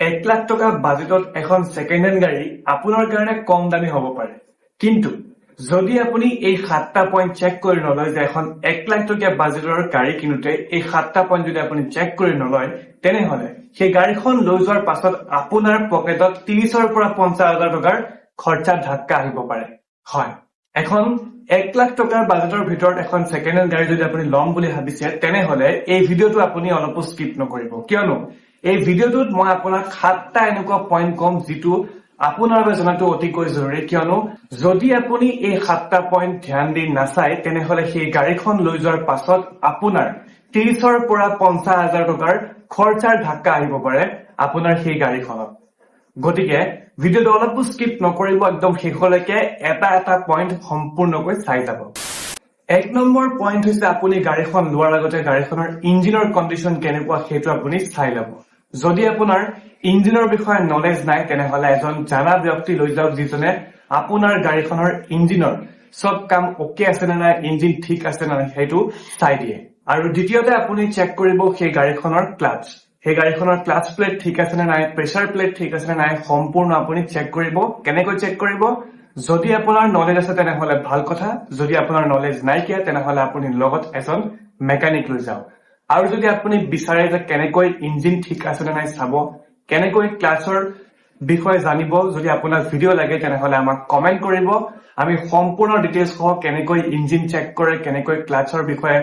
1 লাখ টকা বাজেটত এখন সেকেন্ড হ্যান্ড গাড়ী আপোনাৰ কাৰণে কম দামী হ'ব পাৰে, কিন্তু যদি আপুনি এই 7টা পইণ্ট চেক কৰি নলয় যে এখন 1 লাখ টকীয়া বাজেটৰ গাড়ী কিনোতে এই 7টা পইণ্ট যদি আপুনি চেক কৰি নলয়, তেনেহলে সেই গাড়ীখন লৈ যোৱাৰ পাছত আপোনাৰ পকেটত 30ৰ পৰা 50,000 টকাৰ খৰচা ধাক্কা আহিব পাৰে। হয়, এখন 1 লাখ টকাৰ বাজেটৰ ভিতৰত এখন সেকেন্ড হ্যান্ড গাড়ী যদি আপুনি ল'ম বুলি ভাবিছে, তেনেহলে এই ভিডিঅ'টো আপুনি অলপো স্কিপ নকৰিব, কিয়নো এই ভিডিঅ'টোত মই আপোনাক 7টা এনেকুৱা পইণ্ট কম যিটো আপোনাৰ বাবে জনাটো অতিকৈ জৰুৰী, কিয়নো যদি আপুনি এই 7টা পইণ্ট ধ্যান দি নাচায় তেনেহলে সেই গাড়ীখন লৈ যোৱাৰ পাছত আপোনাৰ 30ৰ পৰা 50,000 টকাৰ খৰচাৰ ধাক্কা আহিব পাৰে আপোনাৰ সেই গাড়ীখনত। গতিকে ভিডিঅ'টো অলপো স্কিপ নকৰিব, একদম শেষলৈকে এটা এটা পইণ্ট সম্পূৰ্ণকৈ চাই যাব। 1 নম্বৰ পইণ্ট হৈছে আপুনি গাড়ীখন লোৱাৰ আগতে গাড়ীখনৰ ইঞ্জিনৰ কণ্ডিশ্যন কেনেকুৱা সেইটো আপুনি চাই ল'ব। যদি আপোনাৰ ইঞ্জিনৰ বিষয়ে নলেজ নাই তেনেহলে এজন জানা ব্যক্তি লৈ যাওক যিজনে আপোনাৰ গাড়ীখনৰ ইঞ্জিনৰ সব কাম ওকে আছে নে নাই, ইঞ্জিন ঠিক আছে নে নাই সেইটো চাই দিয়ে। আৰু দ্বিতীয়তে আপুনি চেক কৰিব সেই গাড়ীখনৰ ক্লাচ, সেই গাড়ীখনৰ ক্লাচ প্লেট ঠিক আছে নে নাই, প্ৰেছাৰ প্লেট ঠিক আছে নে নাই, সম্পূৰ্ণ আপুনি চেক কৰিব। কেনেকৈ চেক কৰিব? যদি আপোনাৰ নলেজ আছে তেনেহলে ভাল কথা, যদি আপোনাৰ নলেজ নাইকিয়া তেনেহলে আপুনি লগত এজন মেকানিক লৈ যাওক। আৰু যদি আপুনি বিচাৰে যে কেনেকৈ ইঞ্জিন ঠিক আছে নে নাই চাব, কেনেকৈ ক্লাছৰ বিষয়ে জানিব, যদি আপোনাক ভিডিঅ' লাগে তেনেহলে আমাক কমেন্ট কৰিব। আমি সম্পূৰ্ণ ডিটেইলছ সহ কেনেকৈ ইঞ্জিন চেক কৰে, কেনেকৈ ক্লাছৰ বিষয়ে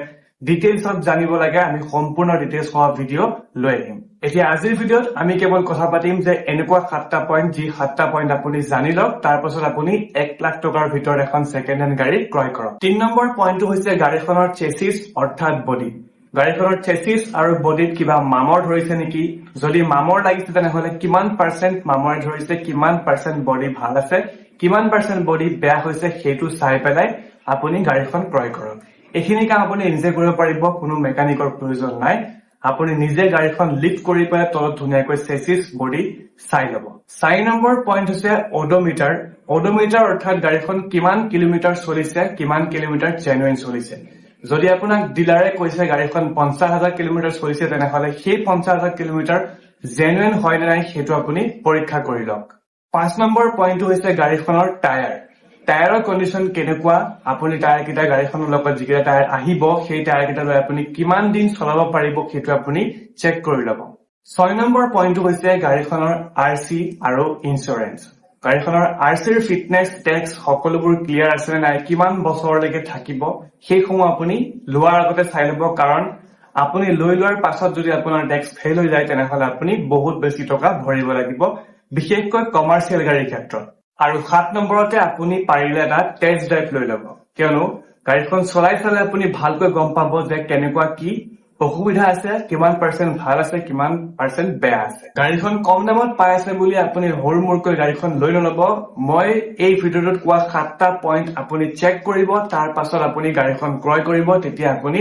ডিটেইলছত জানিব লাগে, আমি সম্পূৰ্ণ ডিটেইলছ সহ ভিডিঅ' লৈ আহিম। এতিয়া আজিৰ ভিডিঅ'ত আমি কেৱল কথা পাতিম যে এনেকুৱা 7টা পইণ্ট, যি 7টা পইণ্ট আপুনি জানি লওক, তাৰ পাছত আপুনি 1 লাখ টকাৰ ভিতৰত এখন সেকেন্ড হ্যান্ড গাড়ী ক্ৰয় কৰক। 3 নম্বৰ পইণ্টটো হৈছে গাড়ীখনৰ চেচিছ অৰ্থাৎ বডি। গাড়ীখনৰ চেচিছ আৰু বডিত কিবা মামৰ ধৰিছে নেকি, যদি মামৰ লাগিছে তেনেহলে কিমান পাৰ্চেন্ট মামৰে ধৰিছে, কিমান পাৰ্চেন্ট বডি ভাল আছে, কিমান পাৰ্চেন্ট বডি বেয়া হৈছে সেইটো চাই পেলাই আপুনি গাড়ীখন ক্ৰয় কৰক। এইখিনি কাম আপুনি নিজে কৰিব পাৰিব, কোনো মেকানিকৰ প্ৰয়োজন নাই। আপুনি নিজে গাড়ীখন লিফ্ট কৰি পেলাই তলত ধুনীয়াকৈ চেচিছ বডি চাই ল'ব। 4 নম্বৰ পইণ্ট হৈছে অডোমিটাৰ। অডোমিটাৰ অৰ্থাৎ গাড়ীখন কিমান কিলোমিটাৰ চলিছে, কিমান কিলোমিটাৰ জেনুইন চলিছে। যদি আপোনাক ডিলাৰে কৈছে গাড়ীখন 50,000 কিলোমিটাৰ চলিছে তেনেহলে সেই 50,000 কিলোমিটাৰ জেনুইন হয় নে নাই সেইটো আপুনি পৰীক্ষা কৰি লওক। 5 নম্বৰ পইণ্টটো হৈছে গাড়ীখনৰ টায়াৰ। টায়াৰৰ কণ্ডিশ্যন কেনেকুৱা, আপুনি টায়াৰ কেইটা গাড়ীখনৰ লগত যিকেইটা টায়াৰ আহিব সেই টায়াৰ কেইটা লৈ আপুনি কিমান দিন চলাব পাৰিব সেইটো আপুনি চেক কৰি ল'ব। 6 নম্বৰ পইণ্টটো হৈছে গাড়ীখনৰ RC আৰু ইঞ্চুৰেঞ্চ। গাড়ীখনৰ RCৰ ফিটনেছ টেক্স সকলোবোৰ ক্লিয়াৰ আছে নে নাই, কিমান বছৰলৈকে থাকিব সেইসমূহ আপুনি লোৱাৰ আগতে চাই ল'ব, কাৰণ আপুনি লৈ লোৱাৰ পাছত যদি আপোনাৰ টেক্স ফেইল হৈ যায় তেনেহলে আপুনি বহুত বেছি টকা ভৰিব লাগিব, বিশেষকৈ কমাৰ্চিয়েল গাড়ীৰ ক্ষেত্ৰত। আৰু 7 নম্বৰতে আপুনি পাৰিলে এটা টেষ্ট ড্ৰাইভ লৈ ল'ব, কিয়নো গাড়ীখন চলাই চালে আপুনি ভালকৈ গম পাব যে কেনেকুৱা কি অসুবিধা আছে, কিমান পাৰ্চেন্ট ভাল আছে, কিমান পাৰ্চেন্ট বেয়া আছে। গাড়ীখন কম দামত পাই আছে বুলি আপুনি হুৰমুৰকৈ গাড়ীখন লৈ নলব। মই এই ভিডিঅ'টোত কোৱা 7টা পইণ্ট আপুনি চেক কৰিব, তাৰ পাছত আপুনি গাড়ীখন ক্ৰয় কৰিব, তেতিয়া আপুনি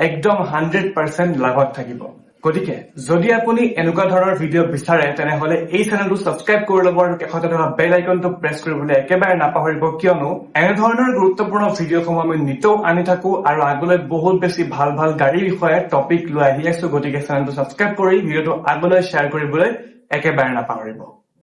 একদম 100% লাভত থাকিব। গতিকে যদি আপুনি এনেকুৱা ধৰণৰ ভিডিঅ' বিচাৰে তেনেহলে এই চেনেলটো ছাবস্ক্ৰাইব কৰি ল'ব আৰু কাষতে থকা বেল আইকনটো প্ৰেছ কৰিবলৈ একেবাৰে নাপাহৰিব, কিয়নো এনেধৰণৰ গুৰুত্বপূৰ্ণ ভিডিঅ'সমূহ আমি নিতৌ আনি থাকো আৰু আগলৈ বহুত বেছি ভাল ভাল গাড়ীৰ বিষয়ে টপিক লৈ আহি আছো। গতিকে চেনেলটো ছাবস্ক্ৰাইব কৰি ভিডিঅ'টো আগলৈ শ্বেয়াৰ কৰিবলৈ একেবাৰে নাপাহৰিব।